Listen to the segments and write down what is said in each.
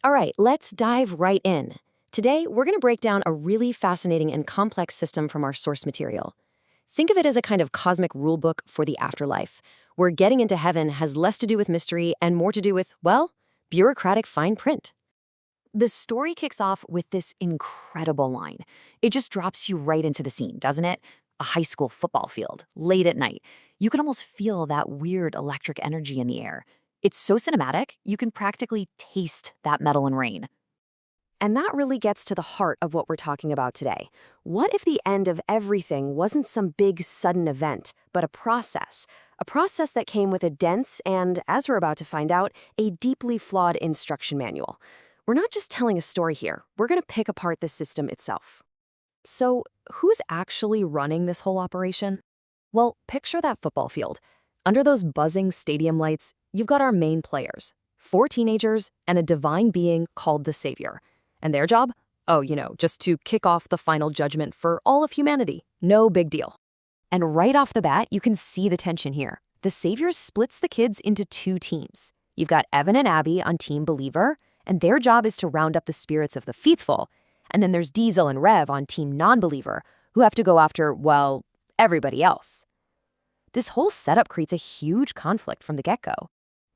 All right, let's dive right in. Today, we're going to break down a really fascinating and complex system from our source material. Think of it as a kind of cosmic rulebook for the afterlife, where getting into heaven has less to do with mystery and more to do with, well, bureaucratic fine print. The story kicks off with this incredible line. It just drops you right into the scene, doesn't it? A high school football field, late at night. You can almost feel that weird electric energy in the air. It's so cinematic, you can practically taste that metal and rain. And that really gets to the heart of what we're talking about today. What if the end of everything wasn't some big, sudden event, but a process? A process that came with a dense and, as we're about to find out, a deeply flawed instruction manual. We're not just telling a story here. We're going to pick apart the system itself. So, who's actually running this whole operation? Well, picture that football field. Under those buzzing stadium lights, you've got our main players, 4 teenagers and a divine being called the Savior. And their job? Oh, just to kick off the final judgment for all of humanity. No big deal. And right off the bat, you can see the tension here. The Savior splits the kids into 2 teams. You've got Evan and Abby on Team Believer, and their job is to round up the spirits of the faithful. And then there's Diesel and Rev on Team Non-Believer, who have to go after, well, everybody else. This whole setup creates a huge conflict from the get-go.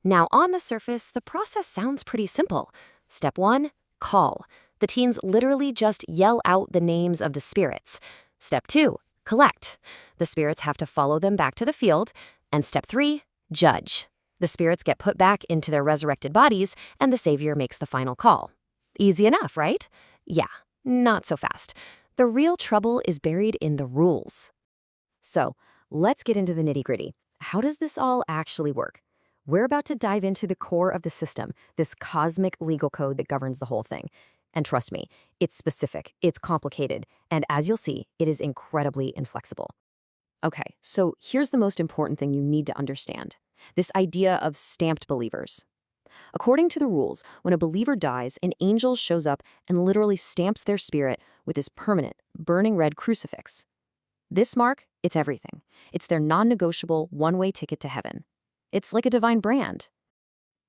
Now, on the surface, the process sounds pretty simple. Step 1, call. The teens literally just yell out the names of the spirits. Step 2, collect. The spirits have to follow them back to the field. And step 3, judge. The spirits get put back into their resurrected bodies, and the Savior makes the final call. Easy enough, right? Yeah, not so fast. The real trouble is buried in the rules. So, let's get into the nitty-gritty. How does this all actually work? We're about to dive into the core of the system, this cosmic legal code that governs the whole thing. And trust me, it's specific, it's complicated, and as you'll see, it is incredibly inflexible. Okay, so here's the most important thing you need to understand. This idea of stamped believers. According to the rules, when a believer dies, an angel shows up and literally stamps their spirit with this permanent, burning red crucifix. This mark, it's everything. It's their non-negotiable, one-way ticket to heaven. It's like a divine brand.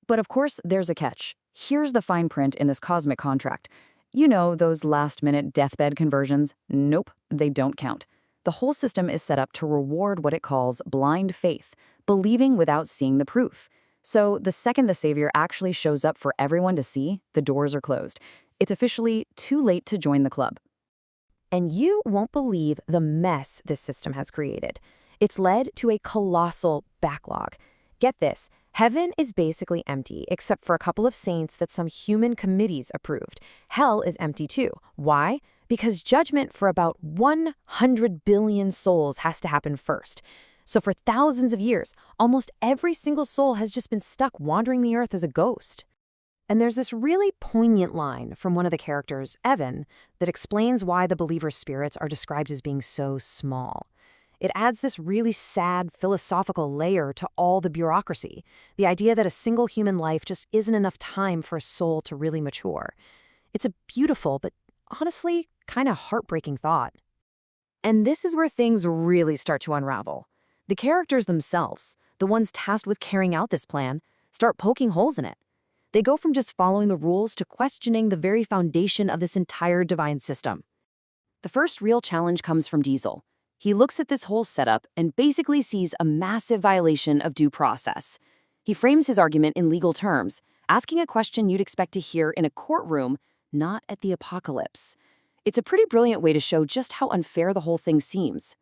But of course, there's a catch. Here's the fine print in this cosmic contract. You know, those last-minute deathbed conversions? Nope, they don't count. The whole system is set up to reward what it calls blind faith, believing without seeing the proof. So the second the Savior actually shows up for everyone to see, the doors are closed. It's officially too late to join the club. And you won't believe the mess this system has created. It's led to a colossal backlog. Get this, heaven is basically empty, except for a couple of saints that some human committees approved. Hell is empty too. Why? Because judgment for about 100 billion souls has to happen first. So for thousands of years, almost every single soul has just been stuck wandering the earth as a ghost. And there's this really poignant line from one of the characters, Evan, that explains why the believer's spirits are described as being so small. It adds this really sad philosophical layer to all the bureaucracy, the idea that a single human life just isn't enough time for a soul to really mature. It's a beautiful, but honestly, kind of heartbreaking thought. And this is where things really start to unravel. The characters themselves, the ones tasked with carrying out this plan, start poking holes in it. They go from just following the rules to questioning the very foundation of this entire divine system. The first real challenge comes from Diesel. He looks at this whole setup and basically sees a massive violation of due process. He frames his argument in legal terms, asking a question you'd expect to hear in a courtroom, not at the apocalypse. It's a pretty brilliant way to show just how unfair the whole thing seems.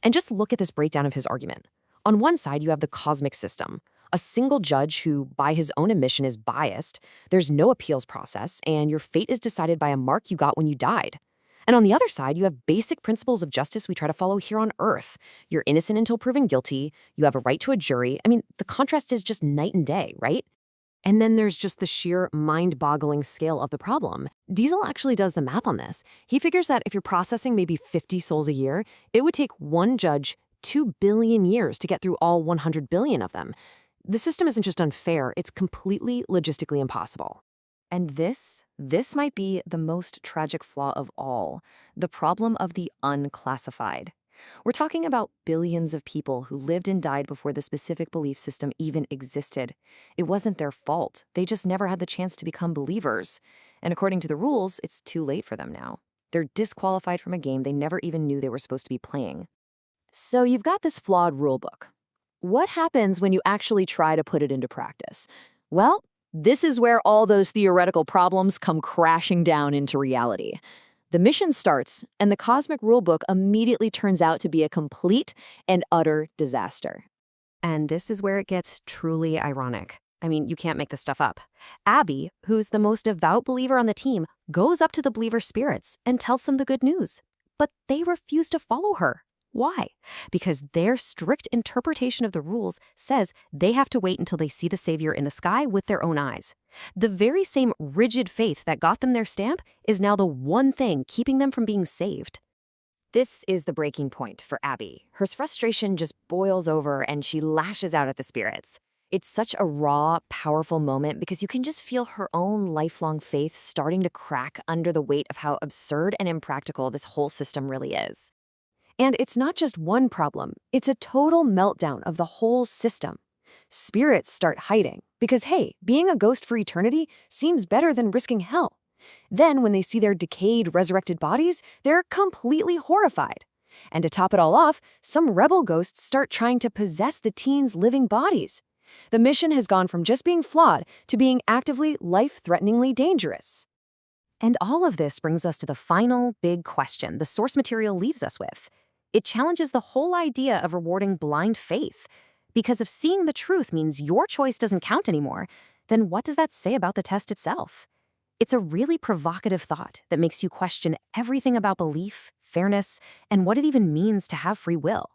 And just look at this breakdown of his argument. On one side, you have the cosmic system, a single judge who, by his own admission, is biased. There's no appeals process, and your fate is decided by a mark you got when you died. And on the other side, you have basic principles of justice we try to follow here on Earth. You're innocent until proven guilty. You have a right to a jury. I mean, the contrast is just night and day, right? And then there's just the sheer mind-boggling scale of the problem. Diesel actually does the math on this. He figures that if you're processing maybe 50 souls a year, it would take one judge 2 billion years to get through all 100 billion of them. The system isn't just unfair, it's completely logistically impossible. And this might be the most tragic flaw of all, the problem of the unclassified. We're talking about billions of people who lived and died before the specific belief system even existed. It wasn't their fault. They just never had the chance to become believers. And according to the rules, it's too late for them now. They're disqualified from a game they never even knew they were supposed to be playing. So you've got this flawed rulebook. What happens when you actually try to put it into practice? Well, this is where all those theoretical problems come crashing down into reality. The mission starts, and the Cosmic Rulebook immediately turns out to be a complete and utter disaster. And this is where it gets truly ironic. I mean, you can't make this stuff up. Abby, who's the most devout believer on the team, goes up to the believer spirits and tells them the good news. But they refuse to follow her. Why? Because their strict interpretation of the rules says they have to wait until they see the Savior in the sky with their own eyes. The very same rigid faith that got them their stamp is now the one thing keeping them from being saved. This is the breaking point for Abby. Her frustration just boils over and she lashes out at the spirits. It's such a raw, powerful moment because you can just feel her own lifelong faith starting to crack under the weight of how absurd and impractical this whole system really is. And it's not just one problem, it's a total meltdown of the whole system. Spirits start hiding because, hey, being a ghost for eternity seems better than risking hell. Then, when they see their decayed, resurrected bodies, they're completely horrified. And to top it all off, some rebel ghosts start trying to possess the teens' living bodies. The mission has gone from just being flawed to being actively, life-threateningly dangerous. And all of this brings us to the final big question the source material leaves us with. It challenges the whole idea of rewarding blind faith. Because if seeing the truth means your choice doesn't count anymore, then what does that say about the test itself? It's a really provocative thought that makes you question everything about belief, fairness, and what it even means to have free will.